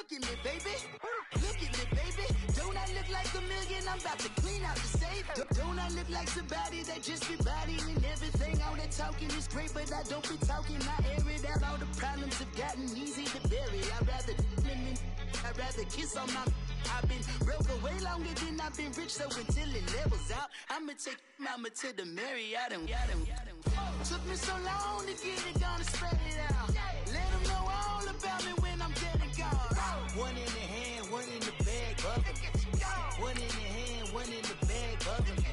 Look at me, baby. Look at me, baby. Don't I look like a million? I'm about to clean out the safe. Don't I look like somebody that just be bodying everything? All that talking is great, but I don't be talking. I air it out. All the problems have gotten easy to bury. I'd rather kiss on my. I've been broke way longer than I've been rich, so until it levels out, I'ma take mama to the Marriott and took me so long to get it, gonna spread it out. Let them know all about me when I'm dead and gone. One in the hand, one in the bag, bubbling. One in the hand, one in the bag, bubbling.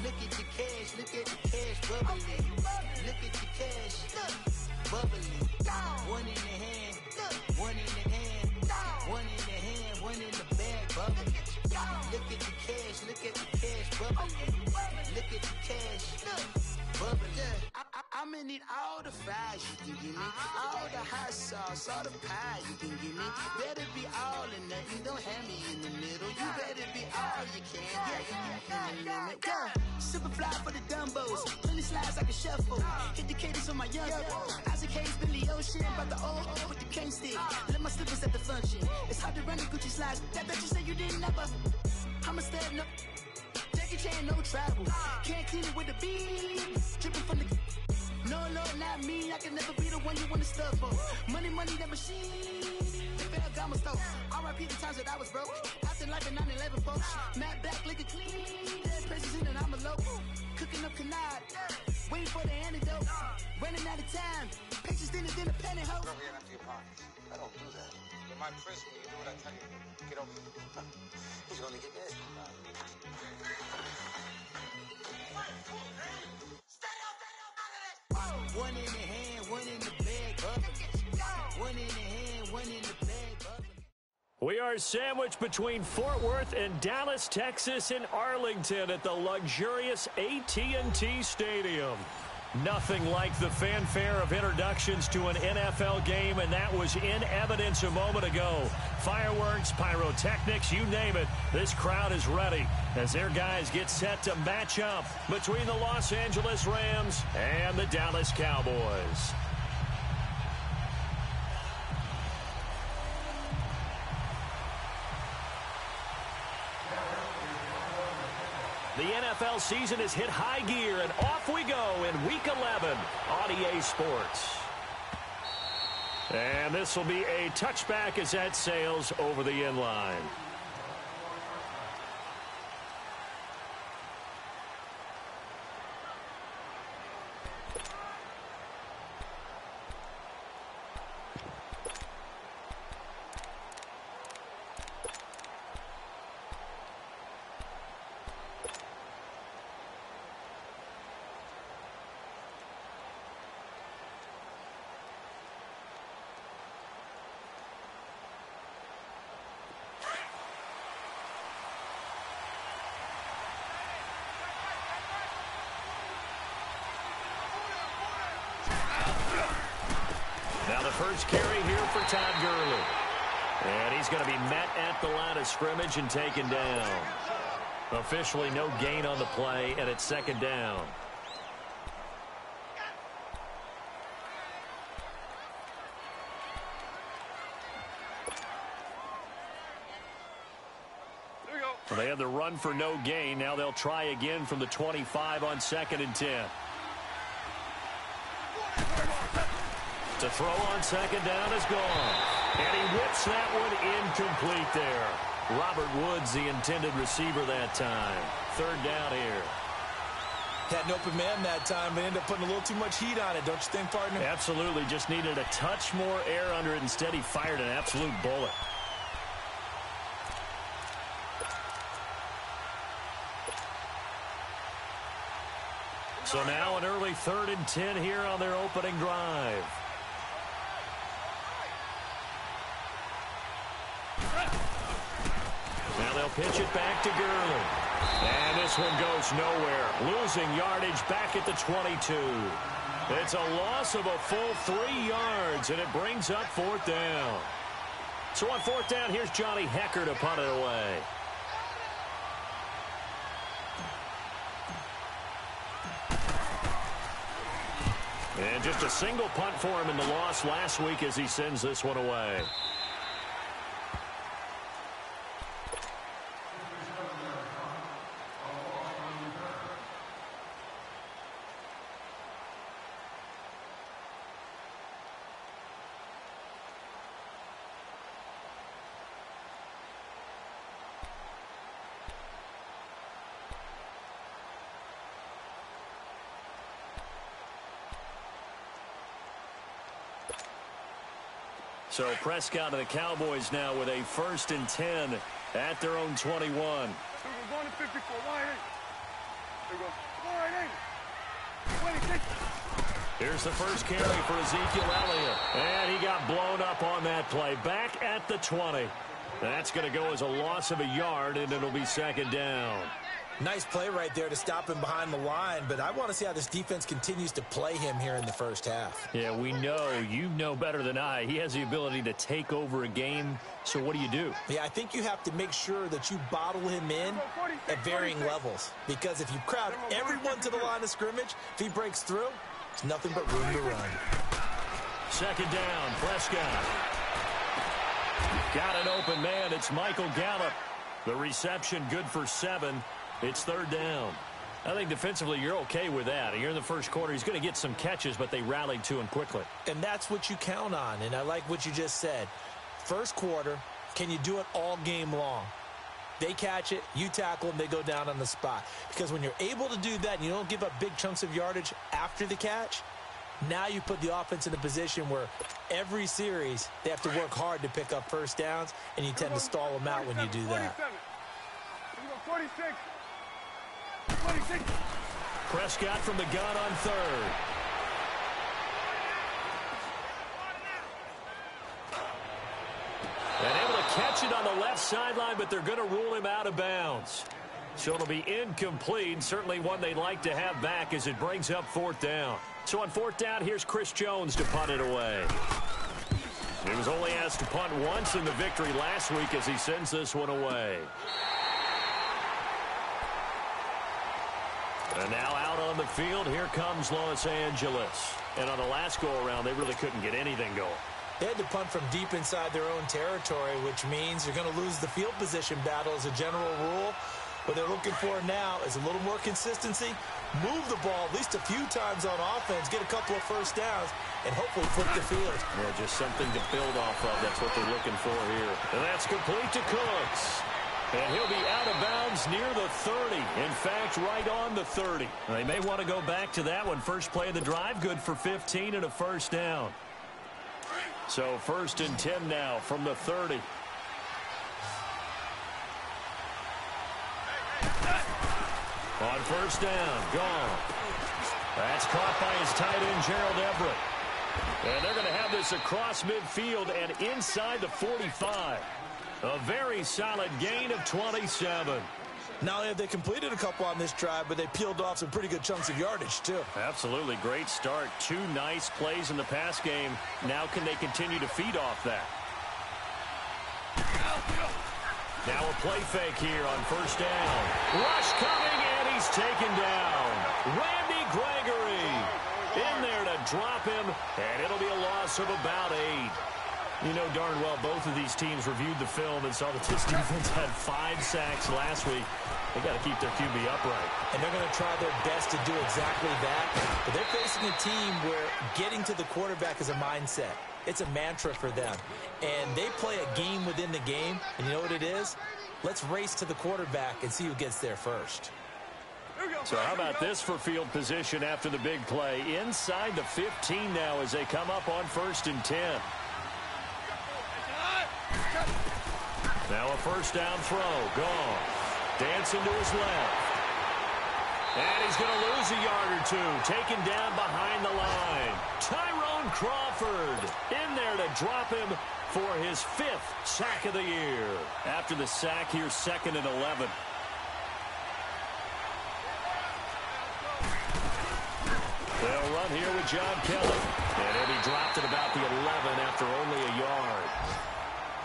Look at the cash, look at the cash, bubbling. Look at the cash, bubbling. One in the hand, one in the hand, one in the hand, one in the bag, bubbling. Look at the cash, look at the cash, bubbling. Look at the cash, bubbling. I'ma need all the fries you can give me, all the hot sauce, all the pie you can give me. Better be all or nothing, don't have me in the middle. You better be all you can, Super fly for the Dumbos, plenty slides like a shuffle. Hit the cadence on my young Isaac Hayes, Billy Ocean, about the old with the cane stick. Let my slippers at the function. It's hard to run the Gucci slides. That bet you say you didn't never. I'm a stud, no Jackie Chan, no travel. Can't clean it with the beat. Dripping from the. No, Lord, not me. I can never be the one you want to stuff for. Money, that machine. The fair gamma stove. R.I.P. the times that I was broke. After life in 9/11, folks. Matte black, liquor clean. Dead places in and I'm a local. Cooking up canard. Waiting for the antidote. Running out of time. Patience thinner than a pantyhose. Over here and empty your pockets. I don't do that. You're my prisoner. You do what I tell you. Get over here. He's going to get this. One in the hand, one in the bag, one in the hand, one in the bag. We are sandwiched between Fort Worth and Dallas, Texas, and Arlington at the luxurious AT&T Stadium. Nothing like the fanfare of introductions to an NFL game, and that was in evidence a moment ago. Fireworks, pyrotechnics, you name it. This crowd is ready as their guys get set to match up between the Los Angeles Rams and the Dallas Cowboys. The NFL season has hit high gear, and off we go in Week 11 on EA Sports. And this will be a touchback as that sails over the end line. Now the first carry here for Todd Gurley. And he's going to be met at the line of scrimmage and taken down. Officially no gain on the play, and it's second down. Well, they had the run for no gain. Now they'll try again from the 25 on 2nd and 10. To throw on 2nd down is gone. And he whips that one incomplete there. Robert Woods, the intended receiver that time. 3rd down here. Had an open man that time, but ended up putting a little too much heat on it, don't you think, partner? Absolutely. Just needed a touch more air under it. Instead, he fired an absolute bullet. So now an early 3rd and 10 here on their opening drive. Now they'll pitch it back to Gurley. And this one goes nowhere. Losing yardage back at the 22. It's a loss of a full 3 yards, and it brings up 4th down. So on 4th down, here's Johnny Hecker to punt it away. And just a single punt for him in the loss last week as he sends this one away. So Prescott and the Cowboys now with a 1st and 10 at their own 21. We're going to 54. Wide eight. There we go. Wide eight. 26. Here's the first carry for Ezekiel Elliott. And he got blown up on that play. Back at the 20. That's going to go as a loss of a yard, and it'll be 2nd down. Nice play right there to stop him behind the line, but I want to see how this defense continues to play him here in the first half. Yeah, we know. You know better than I. He has the ability to take over a game, so what do? Yeah, I think you have to make sure that you bottle him in at varying levels, because if you crowd everyone to the line of scrimmage, if he breaks through, it's nothing but room to run. 2nd down, Prescott. Got an open man. It's Michael Gallup. The reception good for 7. It's 3rd down. I think defensively you're okay with that. You're in the first quarter. He's going to get some catches, but they rallied to him quickly. And that's what you count on, and I like what you just said. First quarter, can you do it all game long? They catch it, you tackle them, they go down on the spot. Because when you're able to do that and you don't give up big chunks of yardage after the catch, now you put the offense in a position where every series they have to work hard to pick up first downs, and you tend to stall them out when you do that. 46. 26. Prescott from the gun on 3rd. And able to catch it on the left sideline, but they're going to rule him out of bounds. So it'll be incomplete. Certainly one they'd like to have back as it brings up 4th down. So on 4th down, here's Chris Jones to punt it away. He was only asked to punt once in the victory last week as he sends this one away. And now out on the field, here comes Los Angeles. And on the last go-around, they really couldn't get anything going. They had to punt from deep inside their own territory, which means you're going to lose the field position battle as a general rule. What they're looking for now is a little more consistency, move the ball at least a few times on offense, get a couple of first downs, and hopefully flip the field. Yeah, just something to build off of. That's what they're looking for here. And that's complete to Cooks. And he'll be out of bounds near the 30. In fact, right on the 30. They may want to go back to that one. First play of the drive, good for 15 and a first down. So 1st and 10 now from the 30. On 1st down, gone. That's caught by his tight end, Gerald Everett. And they're going to have this across midfield and inside the 45. A very solid gain of 27. Not only have they completed a couple on this drive, but they peeled off some pretty good chunks of yardage, too. Absolutely. Great start. 2 nice plays in the pass game. Now can they continue to feed off that? Now a play fake here on 1st down. Rush coming, and he's taken down. Randy Gregory in there to drop him, and it'll be a loss of about 8. You know darn well both of these teams reviewed the film and saw that this defense had 5 sacks last week. They got to keep their QB upright. And they're going to try their best to do exactly that. But they're facing a team where getting to the quarterback is a mindset. It's a mantra for them. And they play a game within the game. And you know what it is? Let's race to the quarterback and see who gets there first. So how about this for field position after the big play? Inside the 15 now as they come up on 1st and 10. Now a 1st down throw. Gone. Dancing to his left. And he's going to lose a yard or 2. Taken down behind the line. Tyrone Crawford in there to drop him for his 5th sack of the year. After the sack, here's 2nd and 11. They'll run here with John Kelly. And he'll be dropped at about the 11 after only a yard.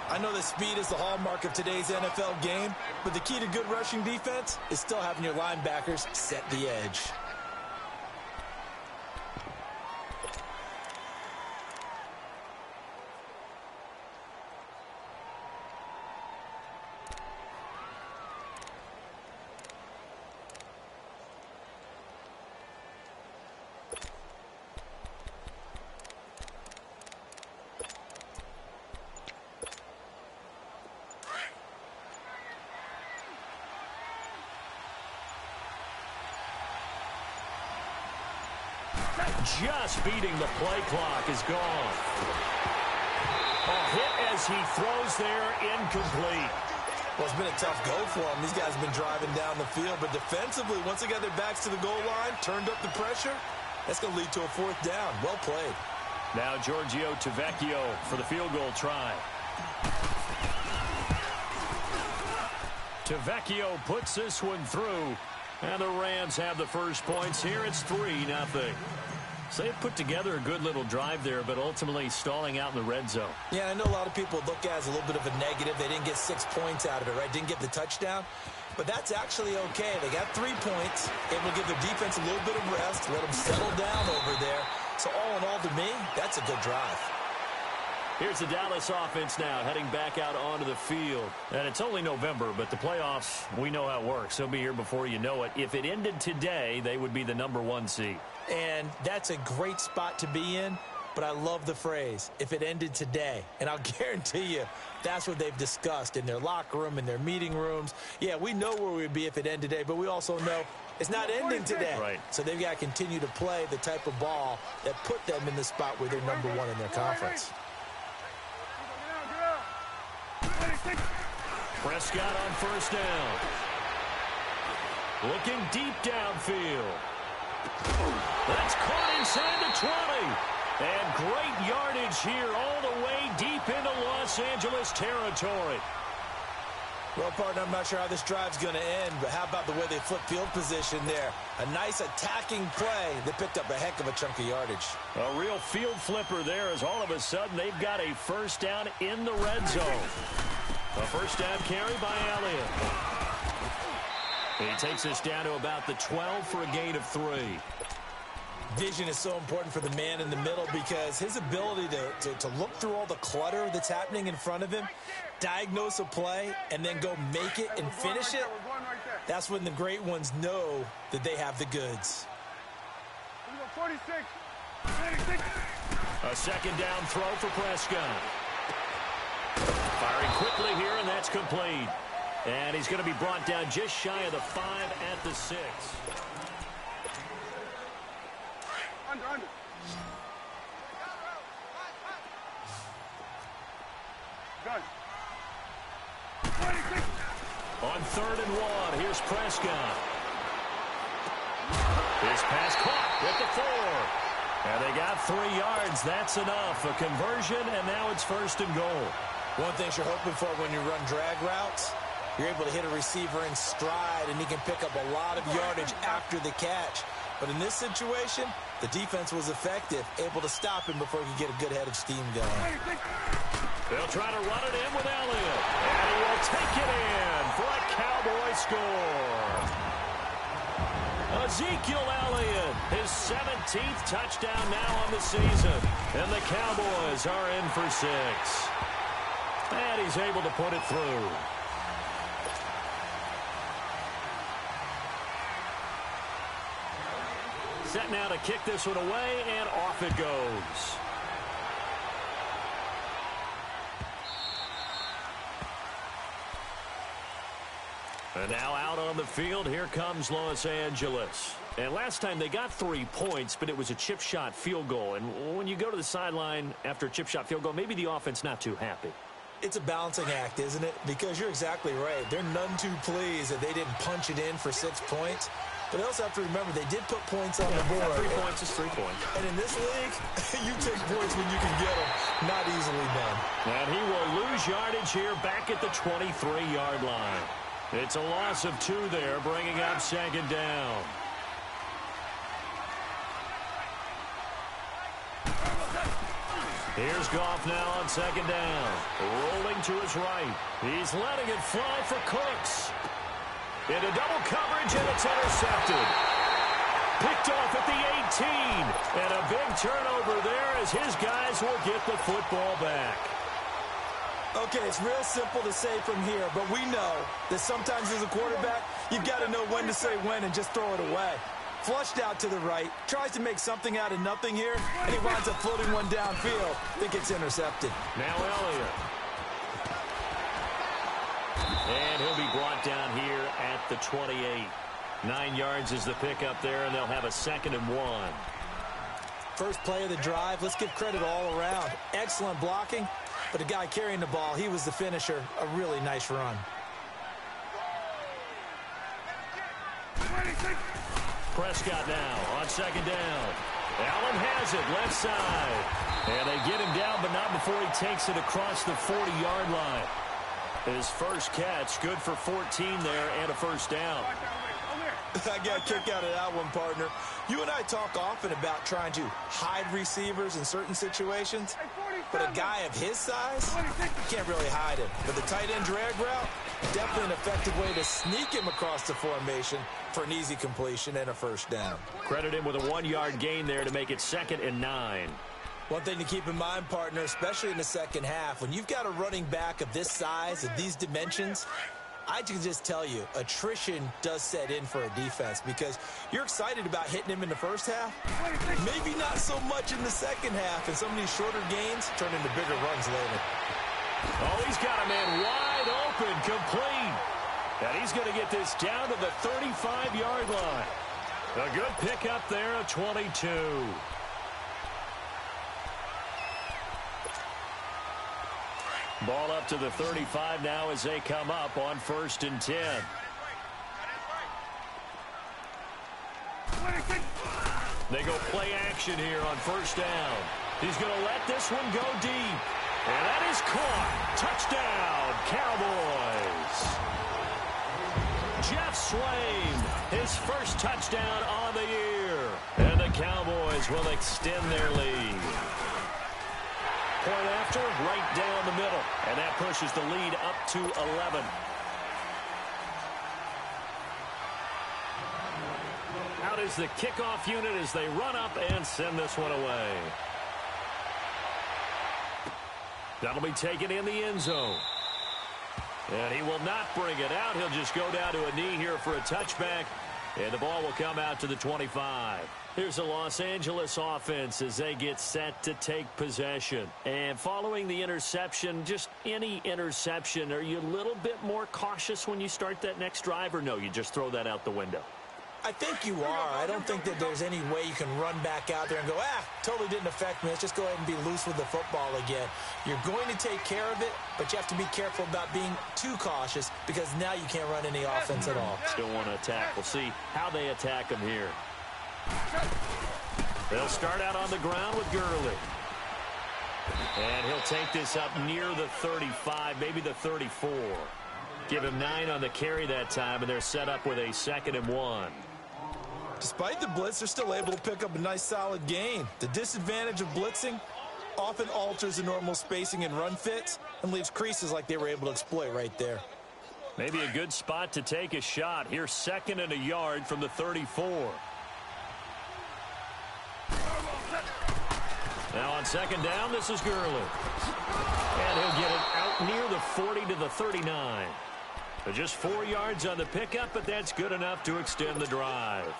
I know that speed is the hallmark of today's NFL game, but the key to good rushing defense is still having your linebackers set the edge. Just beating the play clock is gone. Hit as he throws there, incomplete. Well, it's been a tough go for them. These guys have been driving down the field, but defensively, once they got their backs to the goal line, turned up the pressure, that's going to lead to a fourth down. Well played. Now Giorgio Tavecchio for the field goal try. Tavecchio puts this one through, and the Rams have the first points here. It's 3-0. So they put together a good little drive there, but ultimately stalling out in the red zone. Yeah, I know a lot of people look at it as a little bit of a negative. They didn't get 6 points out of it, right? Didn't get the touchdown. But that's actually okay. They got 3 points. Able to give their defense a little bit of rest, let them settle down over there. So all in all, to me, that's a good drive. Here's the Dallas offense now, heading back out onto the field. And it's only November, but the playoffs, we know how it works. They'll be here before you know it. If it ended today, they would be the #1 seed. And that's a great spot to be in, but I love the phrase, if it ended today. And I'll guarantee you, that's what they've discussed in their locker room, in their meeting rooms. Yeah, we know where we'd be if it ended today, but we also know it's not ending today. Right. So they've got to continue to play the type of ball that put them in the spot where they're #1 in their conference. Prescott on first down. Looking deep downfield. That's caught inside the 20. And great yardage here all the way deep into Los Angeles territory. Well, partner, I'm not sure how this drive's going to end, but how about the way they flip field position there? A nice attacking play that picked up a heck of a chunk of yardage. A real field flipper there as all of a sudden they've got a first down in the red zone. A first down carry by Elliott. He takes us down to about the 12 for a gain of 3. Vision is so important for the man in the middle because his ability to look through all the clutter that's happening in front of him, diagnose a play, and then go make it and finish it, that's when the great ones know that they have the goods. 46. A second down throw for Prescott. Firing quickly here, and that's complete. And he's going to be brought down just shy of the 5 at the 6. Under. Gun. 26. On 3rd and 1, here's Prescott. His pass caught at the 4. And they got 3 yards. That's enough. A conversion, and now it's 1st and goal. One thing you're hoping for when you run drag routes, you're able to hit a receiver in stride, and he can pick up a lot of yardage after the catch. But in this situation, the defense was effective, able to stop him before he could get a good head of steam going. They'll try to run it in with Elliott. And he will take it in for a Cowboy score. Ezekiel Elliott, his 17th touchdown now on the season. And the Cowboys are in for 6. And he's able to put it through. Set now to kick this one away, and off it goes. And now out on the field, here comes Los Angeles. And last time they got 3 points, but it was a chip shot field goal. And when you go to the sideline after a chip shot field goal, maybe the offense not too happy. It's a balancing act, isn't it? Because you're exactly right. They're none too pleased that they didn't punch it in for 6 points. But they also have to remember they did put points on the board. 3 points is 3 points. And in this league, you take points when you can get them. Not easily done. And he will lose yardage here back at the 23-yard line. It's a loss of 2 there, bringing up 2nd down. Here's Goff now on 2nd down. Rolling to his right. He's letting it fly for Cooks. Into double coverage, and it's intercepted. Picked off at the 18. And a big turnover there as his guys will get the football back. Okay, it's real simple to say from here, but we know that sometimes as a quarterback, you've got to know when to say when and just throw it away. Flushed out to the right, tries to make something out of nothing here, and he winds up floating one downfield. I think it's intercepted. Now Elliott. And he'll be brought down here at the 28. 9 yards is the pickup there, and they'll have a 2nd and 1. First play of the drive, let's give credit all around. Excellent blocking, But the guy carrying the ball, he was the finisher. A really nice run. Prescott now on second down. Allen has it, left side. And they get him down, but not before he takes it across the 40-yard line. His first catch, good for 14 there and a first down. I got a kick out of that one, partner. You and I talk often about trying to hide receivers in certain situations, but a guy of his size, you can't really hide him. But the tight end drag route, definitely an effective way to sneak him across the formation for an easy completion and a first down. Credit him with a 1-yard gain there to make it 2nd and 9. One thing to keep in mind, partner, especially in the second half, when you've got a running back of this size, of these dimensions, I can just tell you, attrition does set in for a defense because you're excited about hitting him in the first half. Maybe not so much in the second half, and some of these shorter gains turn into bigger runs later. Oh, he's got a man wide open, complete. And he's going to get this down to the 35-yard line. A good pickup there of 22. Ball up to the 35 now as they come up on 1st and 10. They go play action here on 1st down. He's going to let this one go deep. And that is caught. Touchdown, Cowboys. Jeff Swain, his first touchdown on the year. And the Cowboys will extend their lead. Point after, right down the middle. And that pushes the lead up to 11. Out is the kickoff unit as they run up and send this one away. That'll be taken in the end zone. And he will not bring it out. He'll just go down to a knee here for a touchback. And the ball will come out to the 25. Here's the Los Angeles offense as they get set to take possession. And following the interception, just any interception, are you a little bit more cautious when you start that next drive, or no, you just throw that out the window? I think you are. I don't think that there's any way you can run back out there and go, totally didn't affect me. Let's just go ahead and be loose with the football again. You're going to take care of it, but you have to be careful about being too cautious because now you can't run any offense at all. Still want to attack. We'll see how they attack him here. They'll start out on the ground with Gurley. And he'll take this up near the 35, maybe the 34. Give him 9 on the carry that time, and they're set up with a 2nd and 1. Despite the blitz, they're still able to pick up a nice solid gain. The disadvantage of blitzing often alters the normal spacing and run fits and leaves creases like they were able to exploit right there. Maybe a good spot to take a shot. Here's 2nd and a yard from the 34. Now on 2nd down, this is Gurley. And he'll get it out near the 40 to the 39. So just 4 yards on the pickup, but that's good enough to extend the drive.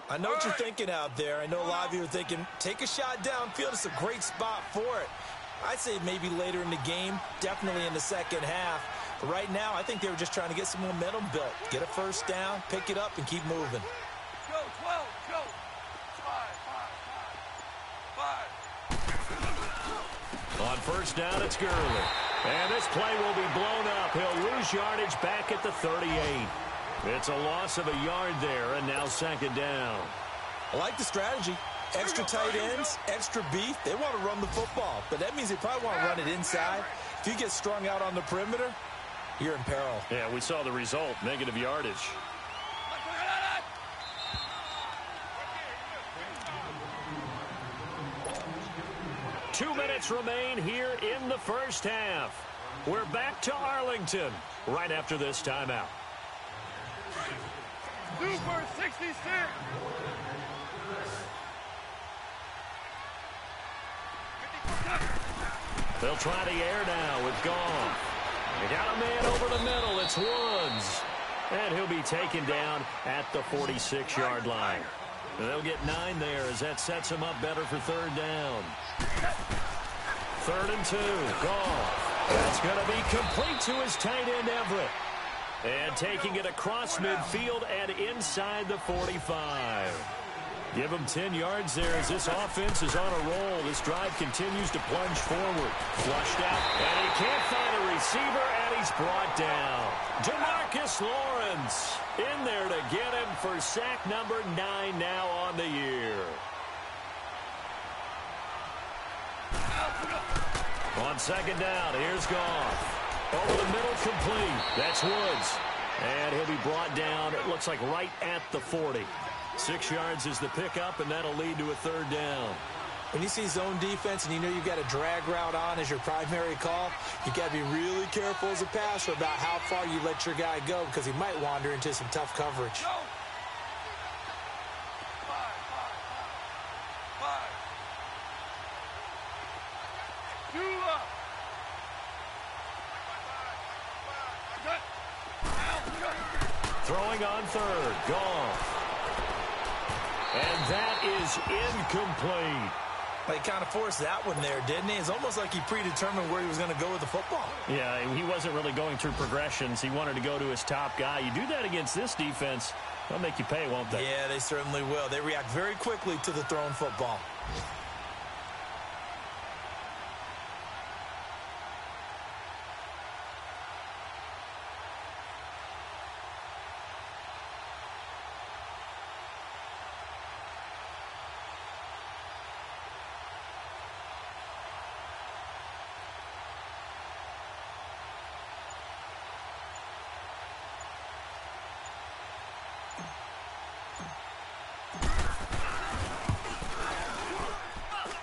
I know what you're thinking out there. I know a lot of you are thinking, take a shot downfield. It's a great spot for it. I'd say maybe later in the game, definitely in the second half. But right now, I think they were just trying to get some momentum built. Get a first down, pick it up, and keep moving. Go, 12, go. 5. On 1st down, it's Gurley. And this play will be blown up. He'll lose yardage back at the 38. It's a loss of a yard there, and now 2nd down. I like the strategy. Extra tight ends, extra beef. They want to run the football, but that means they probably want to run it inside. If you get strung out on the perimeter, you're in peril. Yeah, we saw the result, negative yardage. 2 minutes remain here in the first half. We're back to Arlington right after this timeout. Super 66. They'll try the air now with Goff. They got a man over the middle. It's Woods. And he'll be taken down at the 46-yard line. And they'll get 9 there as that sets him up better for 3rd down. 3rd and 2. Goff. That's going to be complete to his tight end, Everett. And taking it across midfield and inside the 45. Give him 10 yards there as this offense is on a roll. This drive continues to plunge forward. Flushed out, and he can't find a receiver, and he's brought down. DeMarcus Lawrence in there to get him for sack number 9 now on the year. On second down, here's Goff. Over the middle, complete. That's Woods. And he'll be brought down, it looks like right at the 40. 6 yards is the pickup, and that'll lead to a third down. When you see zone defense and you know you've got a drag route on as your primary call, you got to be really careful as a passer about how far you let your guy go because he might wander into some tough coverage. Throwing on third, Goff. And that is incomplete. He kind of forced that one there, didn't he? It's almost like he predetermined where he was going to go with the football. Yeah, he wasn't really going through progressions. He wanted to go to his top guy. You do that against this defense, they'll make you pay, won't they? Yeah, they certainly will. They react very quickly to the thrown football.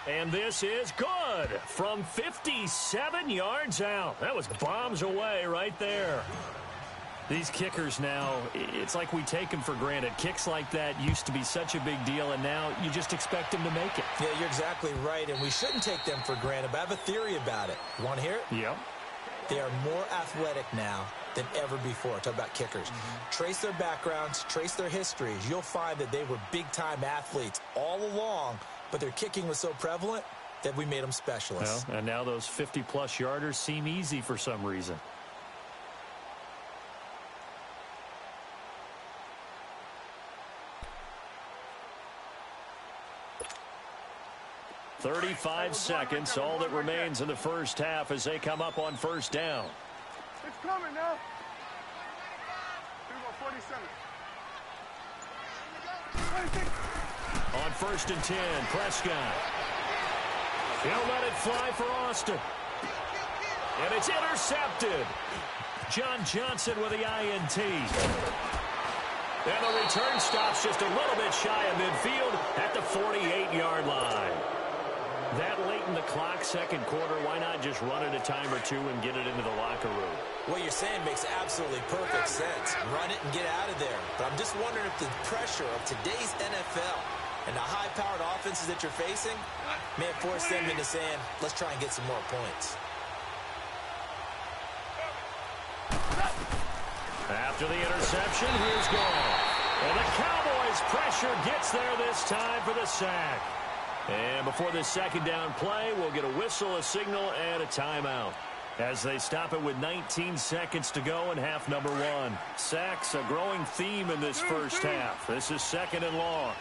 And this is good from 57 yards out. That was bombs away right there. These kickers now, it's like we take them for granted. Kicks like that used to be such a big deal, and now you just expect them to make it. Yeah, you're exactly right, and we shouldn't take them for granted, but I have a theory about it. You want to hear it? Yep. They are more athletic now than ever before. Talk about kickers. Trace their backgrounds, trace their histories. You'll find that they were big-time athletes all along, but their kicking was so prevalent that we made them specialists. Well, and now those 50-plus yarders seem easy for some reason. "35 seconds, all that remains in the first half as they come up on first down. It's coming now. Here we go, 47. 26. On first and 10, Prescott. He'll let it fly for Austin. And it's intercepted. John Johnson with the INT. And the return stops just a little bit shy of midfield at the 48-yard line. That late in the clock, second quarter, why not just run it a time or two and get it into the locker room? What you're saying makes absolutely perfect sense. Run it and get out of there. But I'm just wondering if the pressure of today's NFL and the high-powered offenses that you're facing may have forced them into saying, let's try and get some more points. After the interception, here's Goff. And the Cowboys' pressure gets there this time for the sack. And before this second down play, we'll get a whistle, a signal, and a timeout as they stop it with 19 seconds to go in half number 1. Sacks, a growing theme in this first half. This is second and long.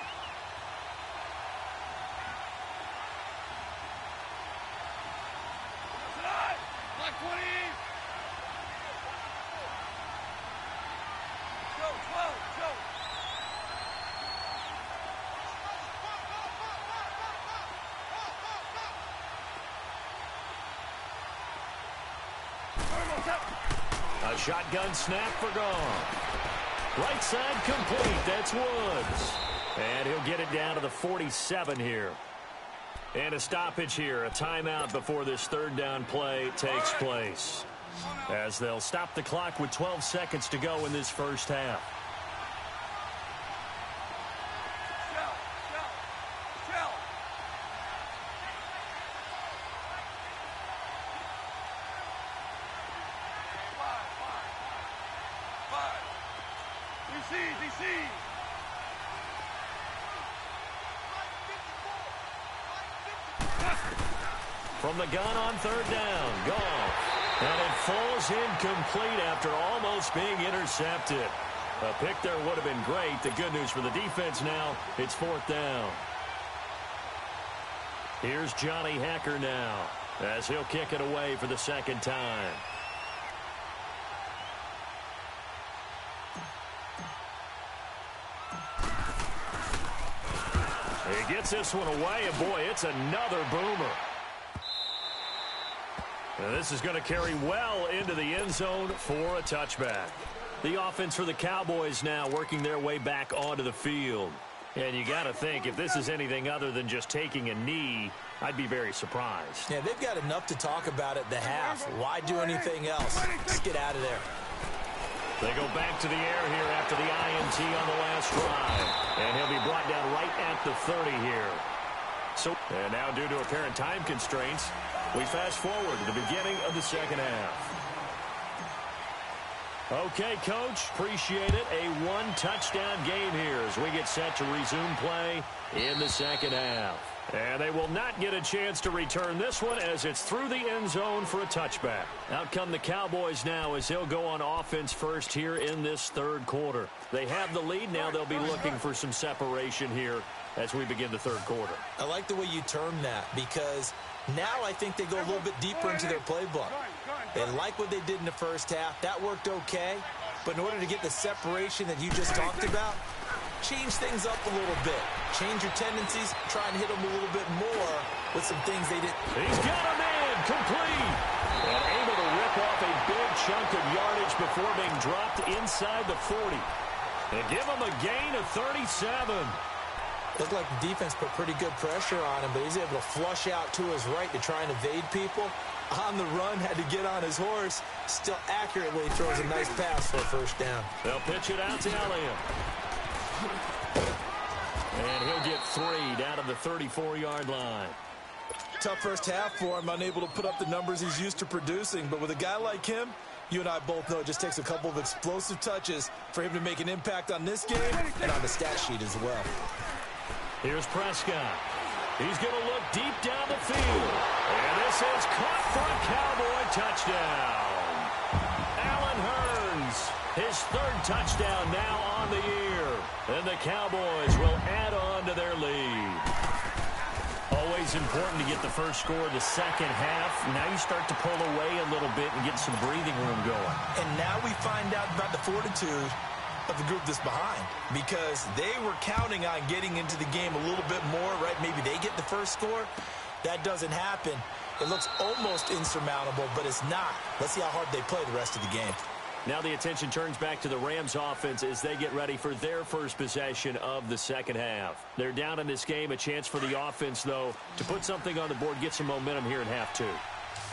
A shotgun snap for Goff. Right side complete. That's Woods. And he'll get it down to the 47 here. And a stoppage here. A timeout before this third down play takes place. As they'll stop the clock with 12 seconds to go in this first half. From the gun on third down, Goff. And it falls incomplete after almost being intercepted. A pick there would have been great. The good news for the defense now, it's 4th down. Here's Johnny Hacker now as he'll kick it away for the 2nd time. He gets this one away, and boy, it's another boomer. And this is going to carry well into the end zone for a touchback. The offense for the Cowboys now working their way back onto the field. And you got to think, if this is anything other than just taking a knee, I'd be very surprised. Yeah, they've got enough to talk about at the half. Why do anything else? Let's get out of there. They go back to the air here after the INT on the last drive. And he'll be brought down right at the 30 here. And now due to apparent time constraints, we fast forward to the beginning of the 2nd half. Okay, Coach, appreciate it. A 1-touchdown game here as we get set to resume play in the 2nd half. And they will not get a chance to return this one as it's through the end zone for a touchback. Out come the Cowboys now as they'll go on offense first here in this 3rd quarter. They have the lead. Now they'll be looking for some separation here as we begin the 3rd quarter. I like the way you term that because now I think they go a little bit deeper into their playbook. They like what they did in the 1st half. That worked okay. But in order to get the separation that you just talked about, change things up a little bit. Change your tendencies. Try and hit them a little bit more with some things they didn't. He's got a man complete. And able to rip off a big chunk of yardage before being dropped inside the 40. And give him a gain of 37. Looked like the defense put pretty good pressure on him, but he's able to flush out to his right to try and evade people. On the run, had to get on his horse. Still accurately throws a nice pass for a 1st down. They'll pitch it out to Elliott. And he'll get 3 down to the 34-yard line. Tough 1st half for him, unable to put up the numbers he's used to producing. But with a guy like him, you and I both know it just takes a couple of explosive touches for him to make an impact on this game and on the stat sheet as well. Here's Prescott. He's going to look deep down the field. And this is caught for a Cowboy touchdown. Allen Hurns, his 3rd touchdown now on the year. And the Cowboys will add on to their lead. Always important to get the first score of the 2nd half. Now you start to pull away a little bit and get some breathing room going. And now we find out about the fortitude of the group that's behind, because they were counting on getting into the game a little bit more, right? Maybe they get the first score. That doesn't happen. It looks almost insurmountable, but it's not. Let's see how hard they play the rest of the game. Now the attention turns back to the Rams offense as they get ready for their first possession of the 2nd half. They're down in this game. A chance for the offense, though, to put something on the board, get some momentum here in half 2.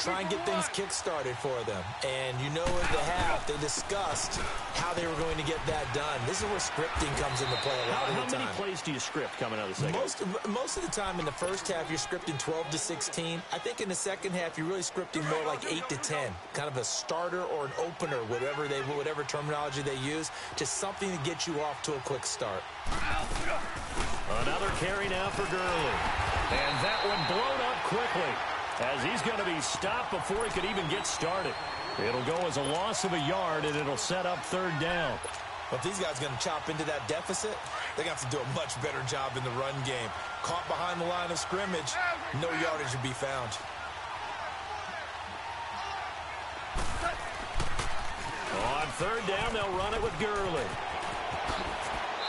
Try and get things kick-started for them. And you know at the half, they discussed how they were going to get that done. This is where scripting comes into play a lot of the time. How many plays do you script coming out of the 2nd? Most of the time in the 1st half, you're scripting 12 to 16. I think in the 2nd half, you're really scripting more like 8 to 10. Kind of a starter or an opener, whatever terminology they use. Just something to get you off to a quick start. Another carry now for Gurley. And that one blown up quickly, as he's going to be stopped before he could even get started. It'll go as a loss of a yard, and it'll set up 3rd down. But if these guys are going to chop into that deficit, they're going to have to do a much better job in the run game. Caught behind the line of scrimmage, no yardage to be found. On 3rd down, they'll run it with Gurley.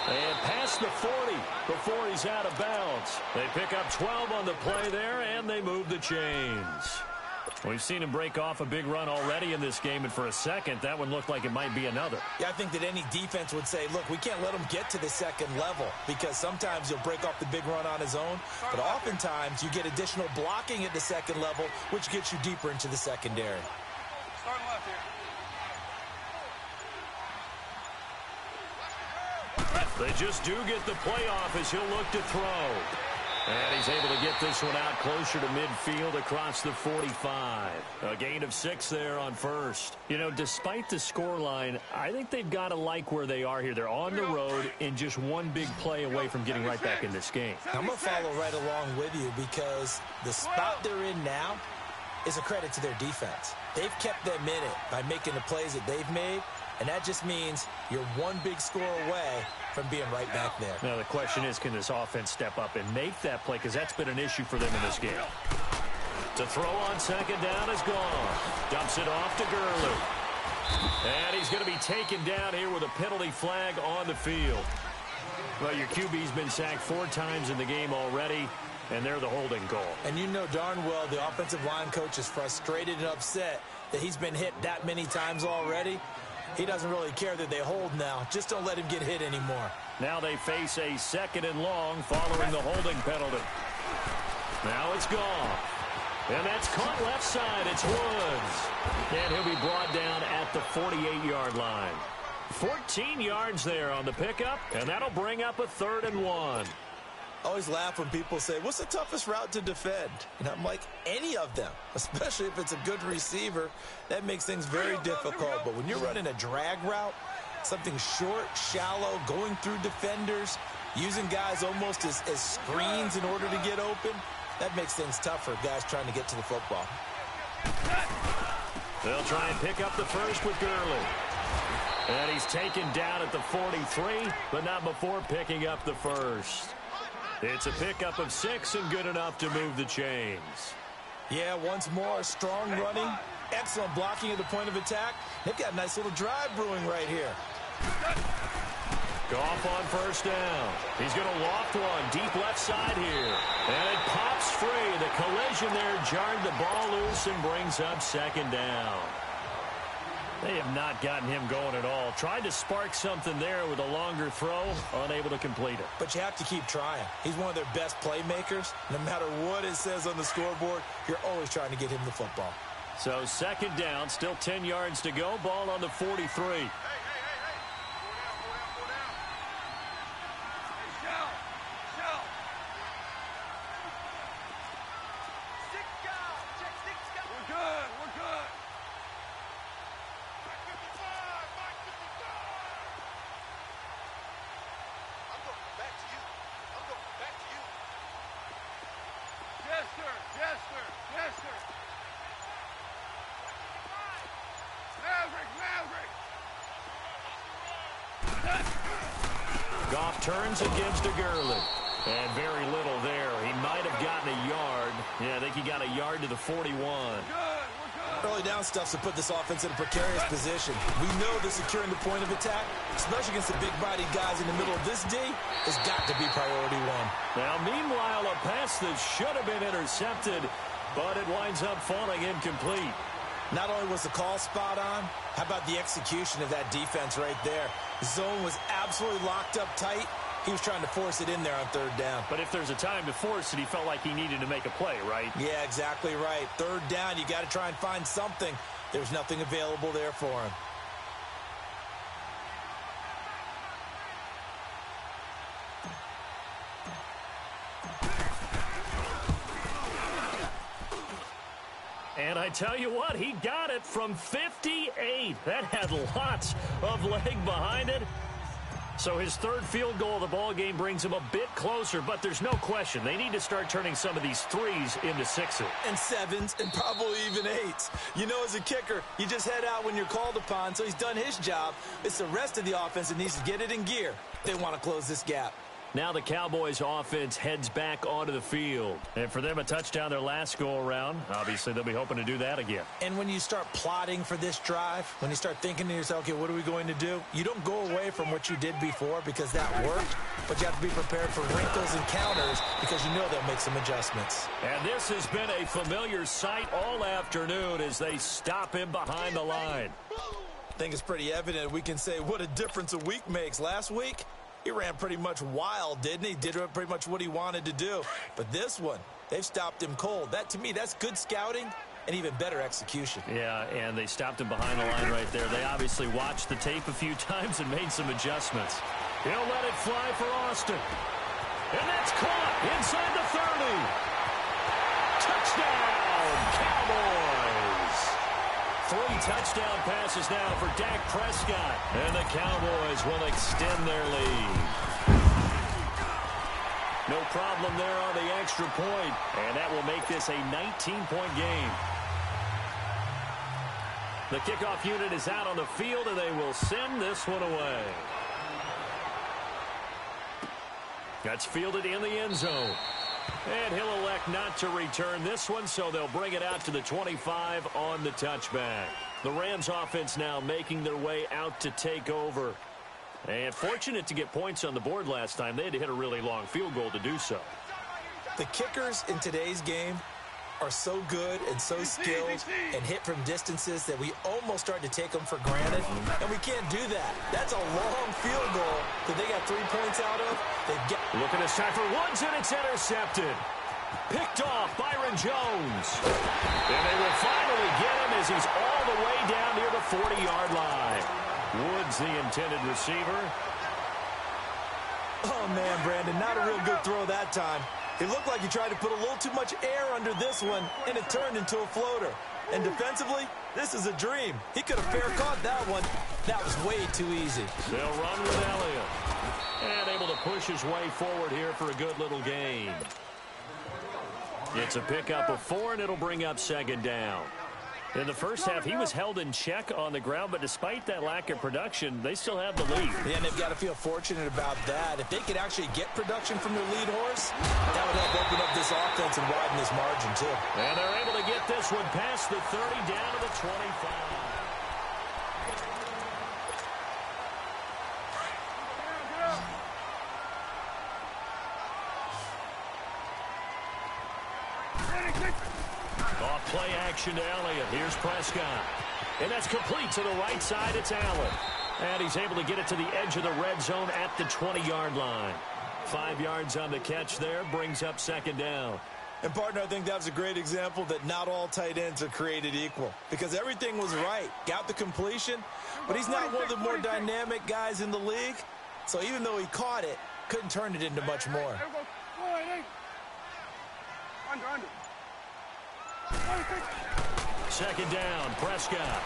And past the 40 before he's out of bounds. They pick up 12 on the play there, and they move the chains. We've seen him break off a big run already in this game, and for a second, that one looked like it might be another. Yeah, I think that any defense would say, look, we can't let him get to the 2nd level, because sometimes he'll break off the big run on his own, but oftentimes you get additional blocking at the 2nd level, which gets you deeper into the secondary. Starting left here. They just do get the play off as he'll look to throw. And he's able to get this one out closer to midfield across the 45. A gain of 6 there on 1st. You know, despite the scoreline, I think they've got to like where they are here. They're on the road and just one big play away from getting right back in this game. I'm going to follow right along with you because the spot they're in now is a credit to their defense. They've kept them in it by making the plays that they've made. And that just means you're one big score away from being right back there. Now, the question is, can this offense step up and make that play? Because that's been an issue for them in this game. To throw on second down is gone. Dumps it off to Gurley. And he's going to be taken down here with a penalty flag on the field. Well, your QB's been sacked 4 times in the game already, and they're the holding goal. And you know darn well the offensive line coach is frustrated and upset that he's been hit that many times already. He doesn't really care that they hold now. Just don't let him get hit anymore. Now they face a 2nd and long following the holding penalty. Now it's gone. And that's caught left side. It's Woods. And he'll be brought down at the 48-yard line. 14 yards there on the pickup, and that'll bring up a 3rd and 1. I always laugh when people say, what's the toughest route to defend? And I'm like, any of them, especially if it's a good receiver. That makes things very difficult. But when you're running a drag route, something short, shallow, going through defenders, using guys almost as screens in order to get open, that makes things tough for guys trying to get to the football. They'll try and pick up the first with Gurley. And he's taken down at the 43, but not before picking up the first. It's a pickup of 6 and good enough to move the chains. Yeah, once more, strong running, excellent blocking at the point of attack. They've got a nice little drive brewing right here. Goff on first down. He's going to loft one deep left side here. And it pops free. The collision there jarred the ball loose and brings up 2nd down. They have not gotten him going at all. Tried to spark something there with a longer throw, unable to complete it. But you have to keep trying. He's one of their best playmakers. No matter what it says on the scoreboard, you're always trying to get him the football. So 2nd down, still 10 yards to go. Ball on the 43. Goff turns and gives to Gurley. And very little there. He might have gotten a yard. Yeah, I think he got a yard to the 41. Early down stuff's to put this offense in a precarious position. We know that securing the point of attack, especially against the big-bodied guys in the middle of this D, has got to be priority 1. Now, meanwhile, a pass that should have been intercepted, but it winds up falling incomplete. Not only was the call spot on, how about the execution of that defense right there? The zone was absolutely locked up tight. He was trying to force it in there on 3rd down. But if there's a time to force it, he felt like he needed to make a play, right? Yeah, exactly right. 3rd down, you got to try and find something. There's nothing available there for him. And I tell you what, he got it from 58. That had lots of leg behind it. So his 3rd field goal of the ball game brings him a bit closer, but there's no question. They need to start turning some of these 3s into 6s. And 7s, and probably even 8s. You know, as a kicker, you just head out when you're called upon, so he's done his job. It's the rest of the offense that needs to get it in gear if they want to close this gap. Now the Cowboys offense heads back onto the field. And for them, a touchdown their last go-around. Obviously, they'll be hoping to do that again. And when you start plotting for this drive, when you start thinking to yourself, okay, what are we going to do? You don't go away from what you did before because that worked, but you have to be prepared for wrinkles and counters because you know they'll make some adjustments. And this has been a familiar sight all afternoon as they stop him behind the line. I think it's pretty evident we can say what a difference a week makes. Last week, he ran pretty much wild, didn't he? Did pretty much what he wanted to do. But this one, they've stopped him cold. That, to me, that's good scouting and even better execution. Yeah, and they stopped him behind the line right there. They obviously watched the tape a few times and made some adjustments. He'll let it fly for Austin. And that's caught inside the 30. Touchdown, Cowboys. 3 touchdown passes now for Dak Prescott. And the Cowboys will extend their lead. No problem there on the extra point. And that will make this a 19-point game. The kickoff unit is out on the field, and they will send this one away. That's fielded in the end zone. And he'll elect not to return this one, so they'll bring it out to the 25 on the touchback. The Rams offense now making their way out to take over. And fortunate to get points on the board last time. They had to hit a really long field goal to do so. The kickers in today's game are so good and so skilled and hit from distances that we almost start to take them for granted, and we can't do that. That's a long field goal that they got 3 points out of. Look at this time for Woods, and it's intercepted. Picked off Byron Jones. And they will finally get him as he's all the way down near the 40-yard line. Woods, the intended receiver. Oh, man, Brandon, not a real good throw that time. It looked like he tried to put a little too much air under this one, and it turned into a floater. And defensively, this is a dream. He could have fair caught that one. That was way too easy. They'll run with Elliott. And able to push his way forward here for a good little gain. It's a pickup of 4, and it'll bring up second down. In the first half, he was held in check on the ground, but despite that lack of production, they still have the lead. Yeah, and they've got to feel fortunate about that. If they could actually get production from their lead horse, that would help open up this offense and widen this margin, too. And they're able to get this one past the 30 down to the 25. Play action to Elliott. Here's Prescott. And that's complete to the right side. It's Allen. And he's able to get it to the edge of the red zone at the 20-yard line. 5 yards on the catch there. Brings up second down. And, partner, I think that was a great example that not all tight ends are created equal. Because everything was right. Got the completion. But he's not one of the more dynamic guys in the league. So even though he caught it, couldn't turn it into much more. Under. Second down, Prescott.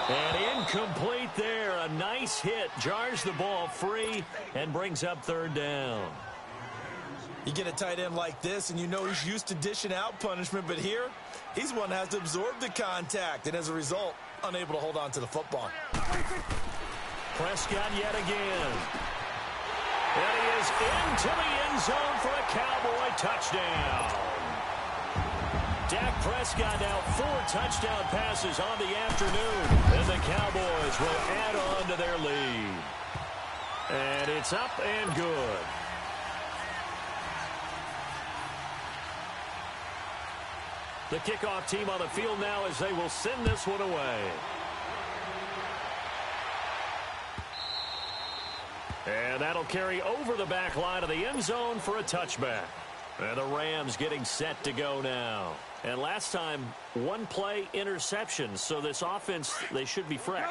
And incomplete there. A nice hit. Jars the ball free and brings up third down. You get a tight end like this, and you know he's used to dishing out punishment, but here, he's one that has to absorb the contact, and as a result, unable to hold on to the football. Prescott yet again. And he is into the end zone for a Cowboy touchdown. Dak Prescott now 4 touchdown passes on the afternoon. And the Cowboys will add on to their lead. And it's up and good. The kickoff team on the field now as they will send this one away. And that'll carry over the back line of the end zone for a touchback. And the Rams getting set to go now. And last time, 1-play interception. So this offense, they should be fresh.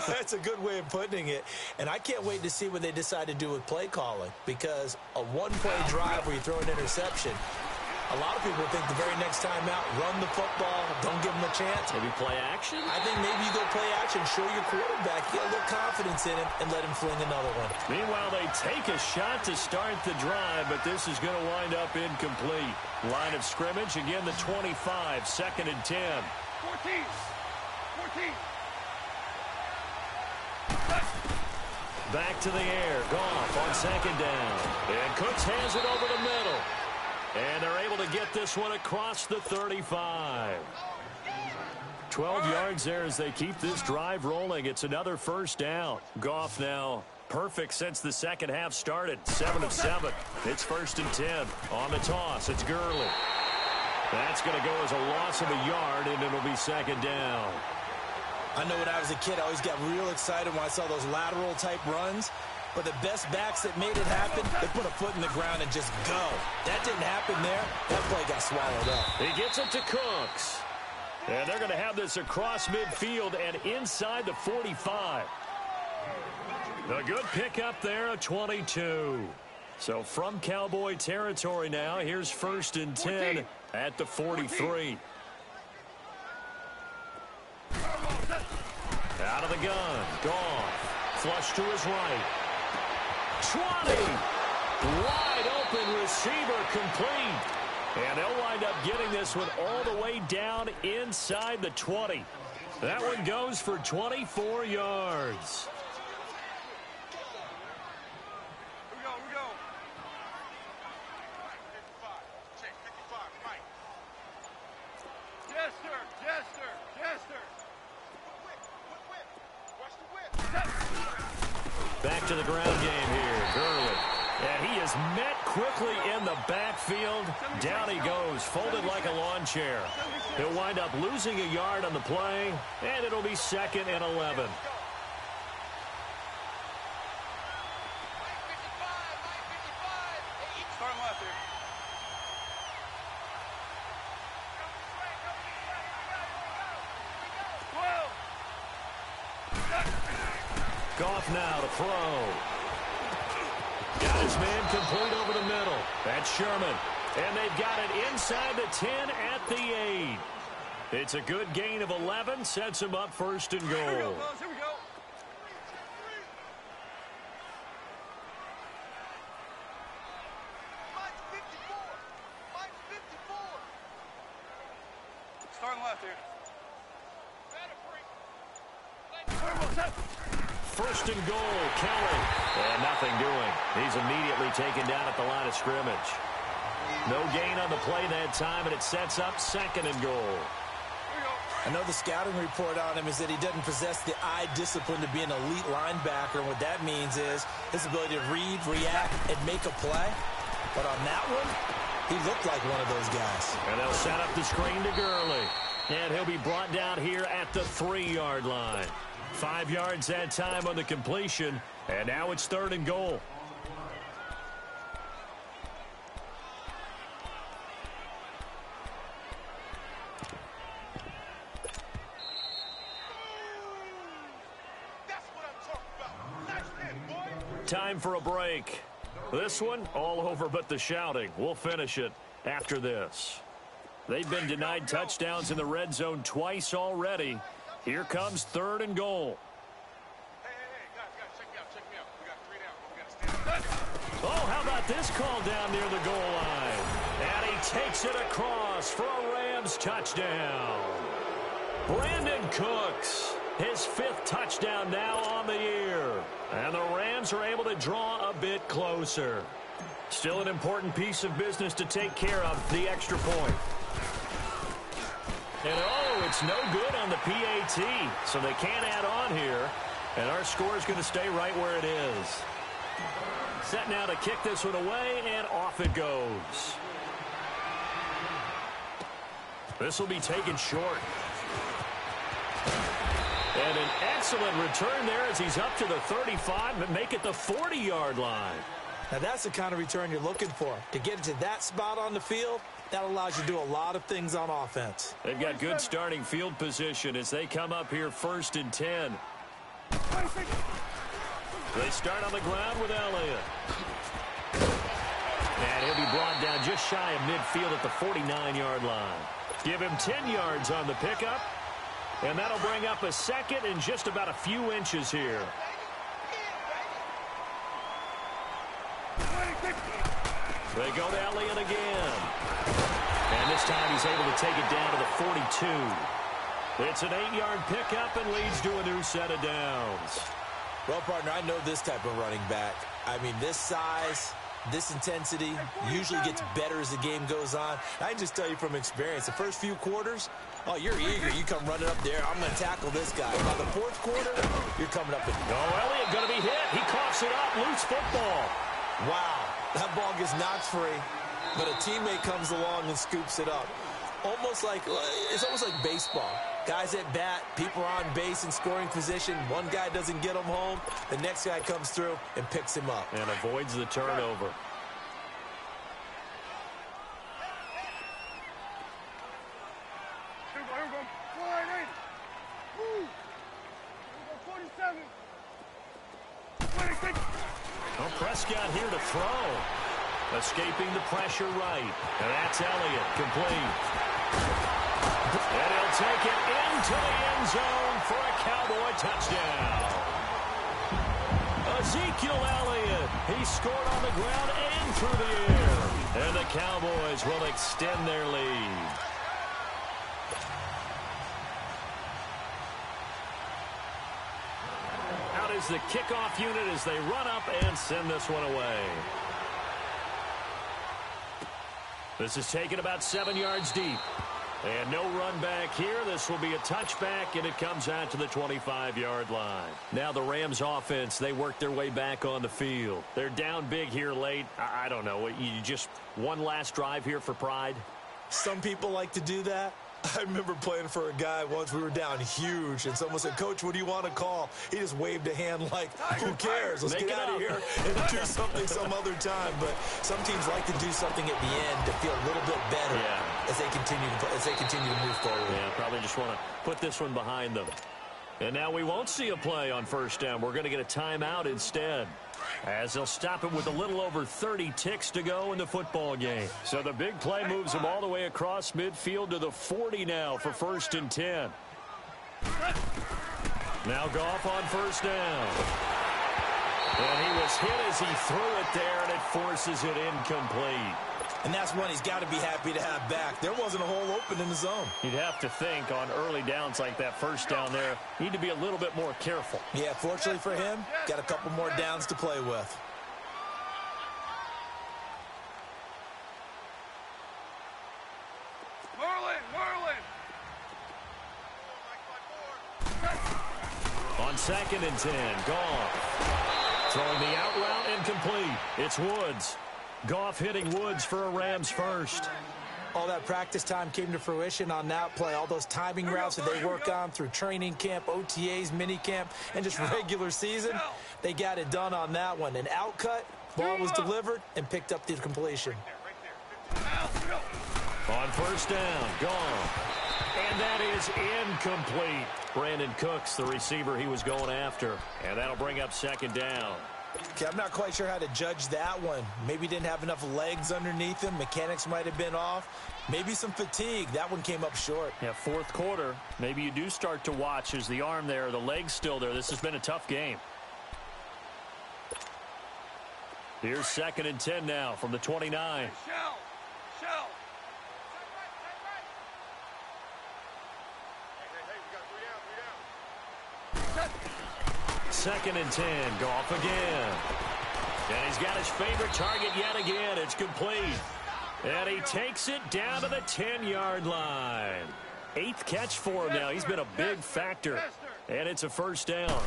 That's a good way of putting it. And I can't wait to see what they decide to do with play calling. Because a 1-play drive where you throw an interception, a lot of people think the very next time out, run the football, don't give them a chance. Maybe play action? I think maybe you go play action, show your quarterback, get a little confidence in him, and let him fling another one. Meanwhile, they take a shot to start the drive, but this is going to wind up incomplete. Line of scrimmage, again the 25, 2nd and 10. 14. Back to the air, Goff on second down. And Cooks hands it over the middle. And they're able to get this one across the 35. 12 yards there as they keep this drive rolling. It's another first down. Goff now perfect since the second half started. 7 of 7. It's 1st and 10. On the toss, it's Gurley. That's going to go as a loss of a yard, and it'll be second down. I know when I was a kid, I always got real excited when I saw those lateral-type runs. But the best backs that made it happen, they put a foot in the ground and just go. That didn't happen there. That play got swallowed up. He gets it to Cooks. And they're going to have this across midfield and inside the 45. A good pickup there, a 22. So from Cowboy territory now, here's 1st and 10 at the 43. Out of the gun, Goff. Flush to his right. 20. Wide open receiver complete. And they'll wind up getting this one all the way down inside the 20. That one goes for 24 yards. We go. Check 55, right. Yes, sir. Watch the whip. Back to the ground game here. Gurley. And he is met quickly in the backfield. Down he goes, folded like a lawn chair. He'll wind up losing a yard on the play, and it'll be 2nd and 11. Start left here. Goff now to throw. Got his man complete over the middle. That's Sherman. And they've got it inside the 10 at the 8. It's a good gain of 11. Sets him up 1st and goal. Here we go, fellas. Here we go. Starting left here. 1st and goal, Kelly. And nothing doing. He's immediately taken down at the line of scrimmage. No gain on the play that time, and it sets up 2nd and goal. I know the scouting report on him is that he doesn't possess the eye discipline to be an elite linebacker. And what that means is his ability to read, react, and make a play. But on that one, he looked like one of those guys. And they'll set up the screen to Gurley. And he'll be brought down here at the 3-yard line. 5 yards that time on the completion. And now it's 3rd and goal. Time for a break. This one, all over but the shouting. We'll finish it after this. They've been denied touchdowns in the red zone twice already. Here comes 3rd and goal. Hey, guys, check me out. We got 3 down. We got to stand up. Oh, how about this call down near the goal line? And he takes it across for a Rams touchdown. Brandon Cooks, his 5th touchdown now on the year. And the Rams are able to draw a bit closer. Still an important piece of business to take care of, the extra point. And oh, it's no good on the PAT, so they can't add on here. And our score is going to stay right where it is. Set now to kick this one away, and off it goes. This will be taken short. And an excellent return there as he's up to the 35, but make it the 40-yard line. Now, that's the kind of return you're looking for. To get to that spot on the field, that allows you to do a lot of things on offense. They've got good starting field position as they come up here 1st and 10. They start on the ground with Elliott. And he'll be brought down just shy of midfield at the 49-yard line. Give him 10 yards on the pickup. And that'll bring up a 2nd and just about a few inches here. They go to Elliott again. And this time he's able to take it down to the 42. It's an 8-yard pickup and leads to a new set of downs. Well, partner, I know this type of running back. I mean, this size, this intensity usually gets better as the game goes on. I can just tell you from experience, the first few quarters, oh, you're eager. You come running up there. I'm going to tackle this guy. By the 4th quarter, you're coming up. Oh, Elliott going to be hit. He coughs it up. Loose football. Wow. That ball gets knocked free, but a teammate comes along and scoops it up. It's almost like baseball. Guys at bat, people are on base in scoring position. One guy doesn't get him home. The next guy comes through and picks him up. And avoids the turnover. Here we go. Flying in. Woo. Here we go, 47. 26. Well, Prescott here to throw. Escaping the pressure right. And that's Elliott, complete. And he'll take it into the end zone for a Cowboy touchdown. Ezekiel Elliott, he scored on the ground and through the air. And the Cowboys will extend their lead. Out is the kickoff unit as they run up and send this one away. This is taken about 7 yards deep. And no run back here. This will be a touchback, and it comes out to the 25-yard line. Now the Rams offense, they work their way back on the field. They're down big here late. I don't know. You just one last drive here for pride? Some people like to do that. I remember playing for a guy once. We were down huge, and someone said, "Coach, what do you want to call?" He just waved a hand like, who cares? Let's get out of here and do something some other time. But some teams like to do something at the end to feel a little bit better as they continue to move forward. Yeah, probably just want to put this one behind them. And now we won't see a play on first down. We're going to get a timeout instead, as they'll stop it with a little over 30 ticks to go in the football game. So the big play moves them all the way across midfield to the 40 now for 1st and 10. Now Goff on first down. And he was hit as he threw it there, and it forces it incomplete. And that's one he's got to be happy to have back. There wasn't a hole open in the zone. You'd have to think on early downs like that first down there, need to be a little bit more careful. Yeah, fortunately for him, got a couple more downs to play with. Merlin! On 2nd and 10, Goff throwing the out route incomplete. It's Woods. Goff hitting Woods for a Rams first. All that practice time came to fruition on that play. All those timing routes that they work on through training camp, OTAs, mini camp, and just regular season, they got it done on that one. An out cut, ball was delivered, and picked up the completion. On first down, Goff. And that is incomplete. Brandon Cooks, the receiver he was going after. And that'll bring up 2nd down. Okay, I'm not quite sure how to judge that one. Maybe didn't have enough legs underneath him. Mechanics might have been off. Maybe some fatigue. That one came up short. Yeah, 4th quarter. Maybe you do start to watch. Is the arm there, the leg's still there. This has been a tough game. Here's 2nd and 10 now from the 29. Shell! 2nd and 10, Goff again. And he's got his favorite target yet again. It's complete. And he takes it down to the 10-yard line. 8th catch for him now. He's been a big factor. And it's a first down.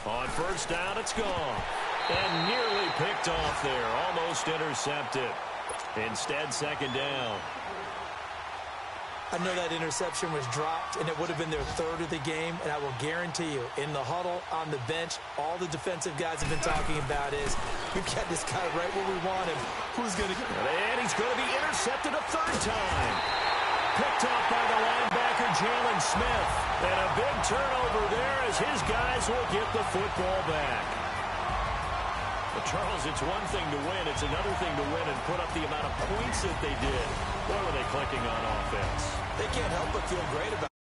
On first down, it's gone. And nearly picked off there. Almost intercepted. Instead, 2nd down. I know that interception was dropped, and it would have been their 3rd of the game, and I will guarantee you, in the huddle, on the bench, all the defensive guys have been talking about is, we've got this guy right where we want him. Who's going to get it? And he's going to be intercepted a 3rd time. Picked off by the linebacker, Jalen Smith. And a big turnover there as his guys will get the football back. But Charles, it's one thing to win. It's another thing to win and put up the amount of points that they did. Boy, were they clicking on offense. They can't help but feel great about it.